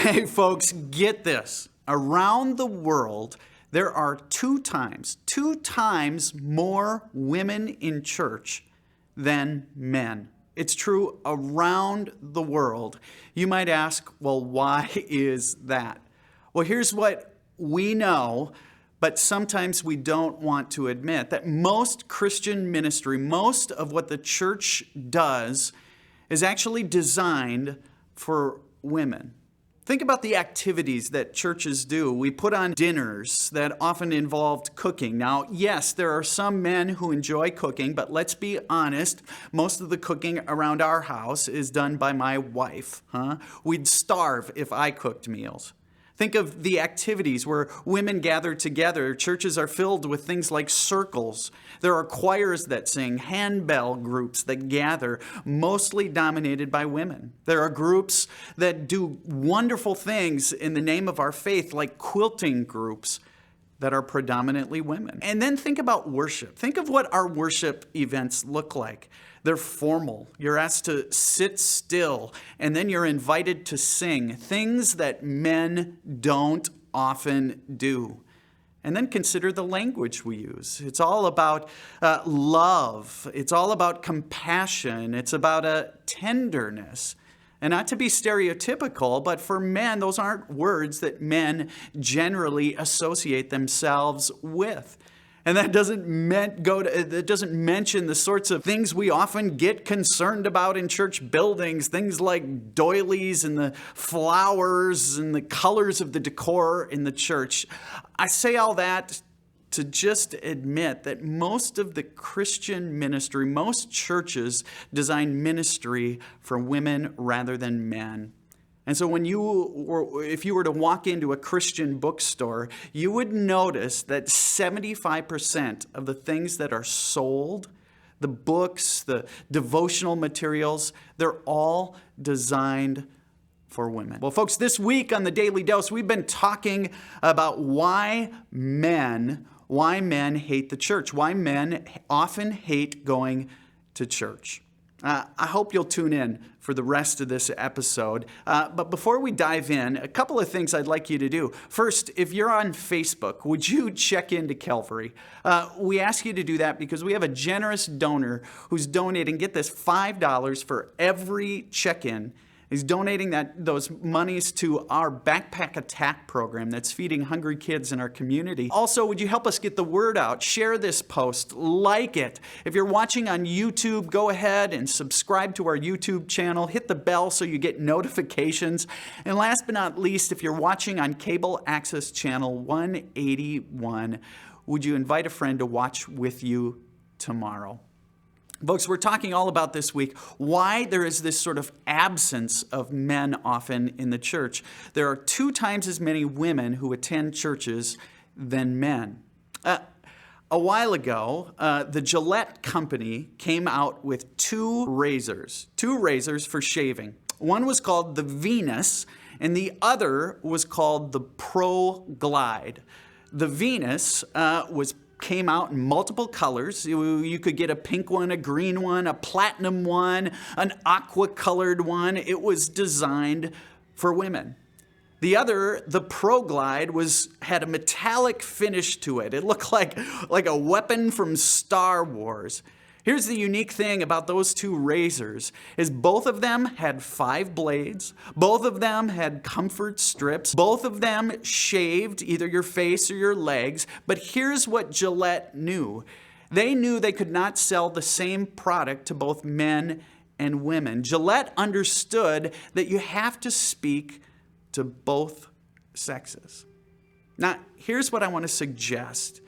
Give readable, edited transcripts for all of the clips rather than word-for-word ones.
Hey, folks, get this. Around the world, there are two times more women in church than men. It's true around the world. You might ask, well, why is that? Well, here's what we know, but sometimes we don't want to admit, that most Christian ministry, most of what the church does, is actually designed for women. Think about the activities that churches do. We put on dinners that often involved cooking. Now, yes, there are some men who enjoy cooking, but let's be honest, most of the cooking around our house is done by my wife. We'd starve if I cooked meals. Think of the activities where women gather together. Churches are filled with things like circles. There are choirs that sing, handbell groups that gather, mostly dominated by women. There are groups that do wonderful things in the name of our faith, like quilting groups that are predominantly women. And then think about worship. Think of what our worship events look like. They're formal. You're asked to sit still, and then you're invited to sing, things that men don't often do. And then consider the language we use. It's all about love. It's all about compassion. It's about a tenderness. And not to be stereotypical, but for men, those aren't words that men generally associate themselves with. And that doesn't mention the sorts of things we often get concerned about in church buildings, things like doilies and the flowers and the colors of the decor in the church. I say all that to just admit that most of the Christian ministry, most churches design ministry for women rather than men. And so if you were to walk into a Christian bookstore, you would notice that 75% of the things that are sold, the books, the devotional materials, they're all designed for women. Well, folks, this week on the Daily Dose, we've been talking about why men hate the church, why men often hate going to church. I hope you'll tune in for the rest of this episode. But before we dive in, a couple of things I'd like you to do. First, if you're on Facebook, would you check into Calvary? We ask you to do that because we have a generous donor who's donating, get this, $5 for every check-in. He's donating those monies to our Backpack Attack program that's feeding hungry kids in our community. Also, would you help us get the word out? Share this post, like it. If you're watching on YouTube, go ahead and subscribe to our YouTube channel. Hit the bell so you get notifications. And last but not least, if you're watching on cable access channel 181, would you invite a friend to watch with you tomorrow? Folks, we're talking all about this week why there is this sort of absence of men often in the church. There are 2 times as many women who attend churches than men. A while ago, the Gillette company came out with 2 razors for shaving. One was called the Venus, and the other was called the Pro Glide. The Venus came out in multiple colors. You could get a pink one, a green one, a platinum one, an aqua-colored one. It was designed for women. The other, the Pro Glide, had a metallic finish to it. It looked like a weapon from Star Wars. Here's the unique thing about those 2 razors is both of them had 5 blades. Both of them had comfort strips. Both of them shaved either your face or your legs. But here's what Gillette knew. They knew they could not sell the same product to both men and women. Gillette understood that you have to speak to both sexes. Now, here's what I want to suggest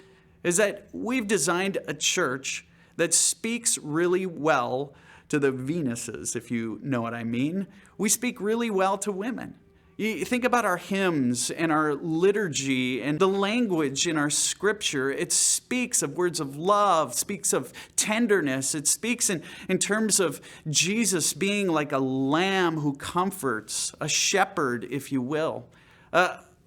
is that we've designed a church that speaks really well to the Venuses, if you know what I mean. We speak really well to women. You think about our hymns and our liturgy and the language in our scripture. It speaks of words of love, speaks of tenderness. It speaks in terms of Jesus being like a lamb who comforts, a shepherd, if you will.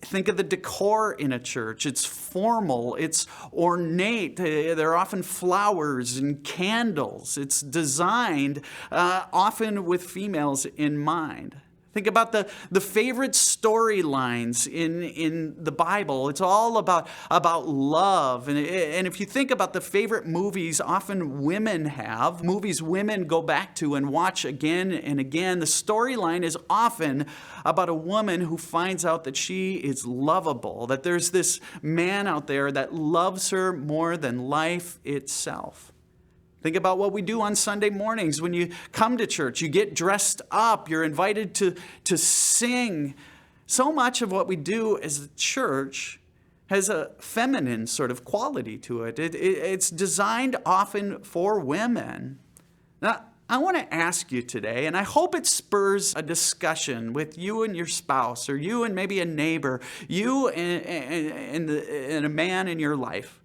Think of the decor in a church. It's formal, it's ornate. There are often flowers and candles. It's designed often with females in mind. Think about the favorite storylines in the Bible. It's all about love. And if you think about the favorite movies often women have, movies women go back to and watch again and again, the storyline is often about a woman who finds out that she is lovable, that there's this man out there that loves her more than life itself. Think about what we do on Sunday mornings when you come to church. You get dressed up. You're invited to sing. So much of what we do as a church has a feminine sort of quality to it. It's designed often for women. Now, I want to ask you today, and I hope it spurs a discussion with you and your spouse, or you and maybe a neighbor, you and a man in your life.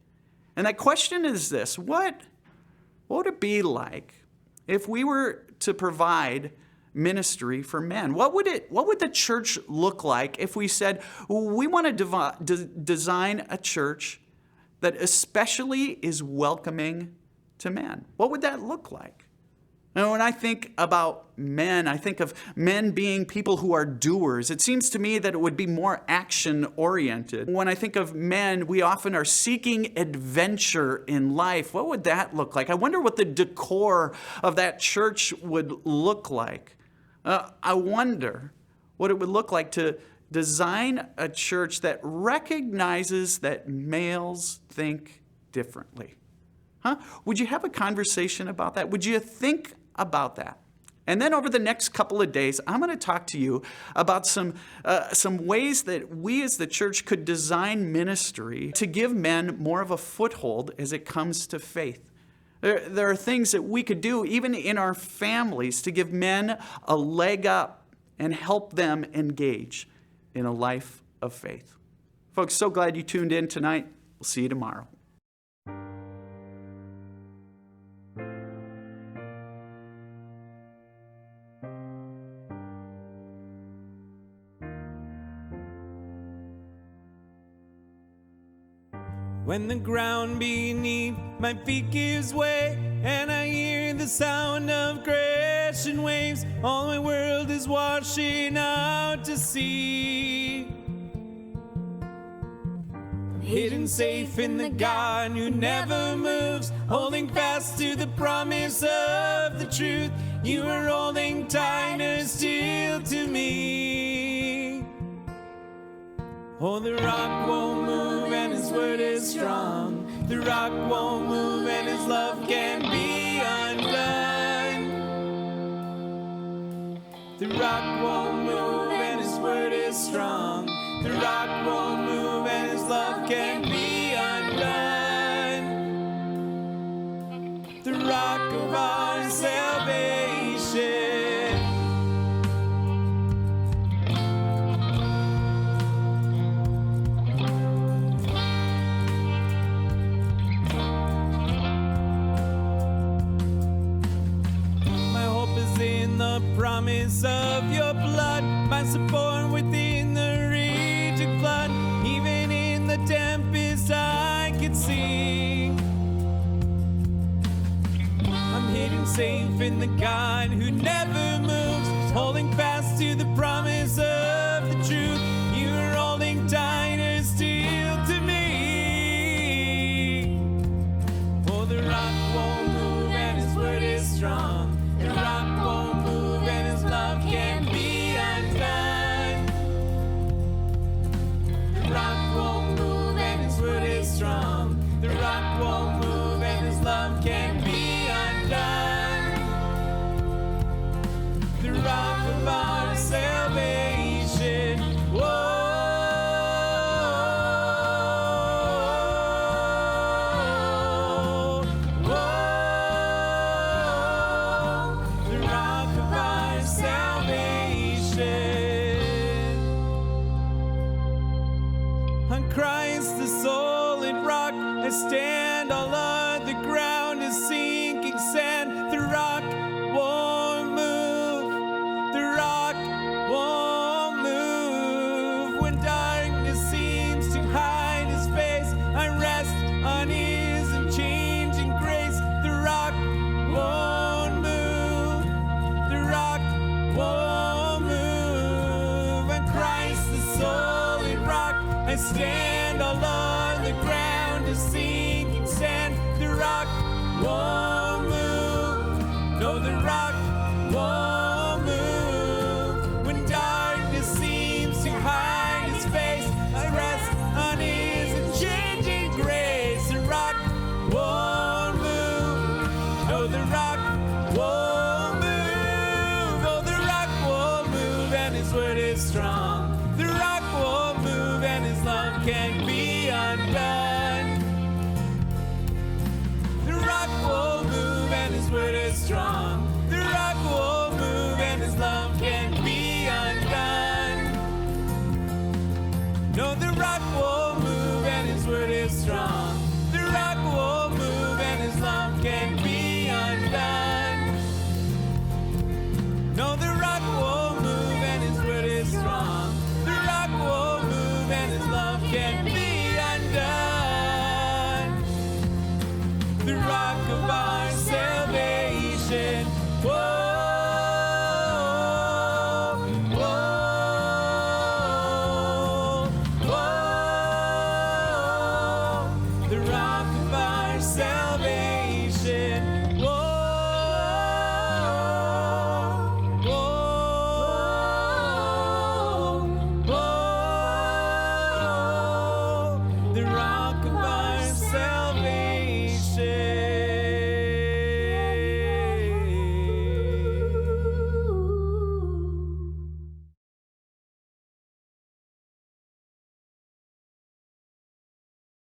And that question is this: What would it be like if we were to provide ministry for men? What would the church look like if we said, we want to design a church that especially is welcoming to men? What would that look like? And when I think about men, I think of men being people who are doers. It seems to me that it would be more action-oriented. When I think of men, we often are seeking adventure in life. What would that look like? I wonder what the decor of that church would look like. I wonder what it would look like to design a church that recognizes that males think differently. Would you have a conversation about that? Would you think about that? And then over the next couple of days, I'm going to talk to you about some ways that we as the church could design ministry to give men more of a foothold as it comes to faith. There are things that we could do even in our families to give men a leg up and help them engage in a life of faith. Folks, so glad you tuned in tonight. We'll see you tomorrow. When the ground beneath my feet gives way and I hear the sound of crashing waves, all my world is washing out to sea. Hidden safe in the God who never moves, holding fast to the promise of the truth. You are holding tighter still to me. Oh, the rock won't move and his word is strong. The rock won't move and his love can't be undone. The rock won't move and his word is strong. The rock won't move and his love can't be undone. The rock of our salvation. The promise of your blood, my support within the reach of flood. Even in the tempest I can see I'm hidden safe in the God who never moves, holding fast to the promise of the truth. You are holding tighter still to me. Oh, the rock won't move and his word is strong. The rock won't move and his love can't be undone. The rock won't move and his word is strong. The rock won't move and his love can't be undone. The rock of our salvation. Whoa. Christ, the solid rock, I stand. All other ground is sinking sand. The rock won't move. The rock won't move. When darkness seems to hide his face, I rest on his unchanging grace. The rock won't move. The rock won't move. I stand all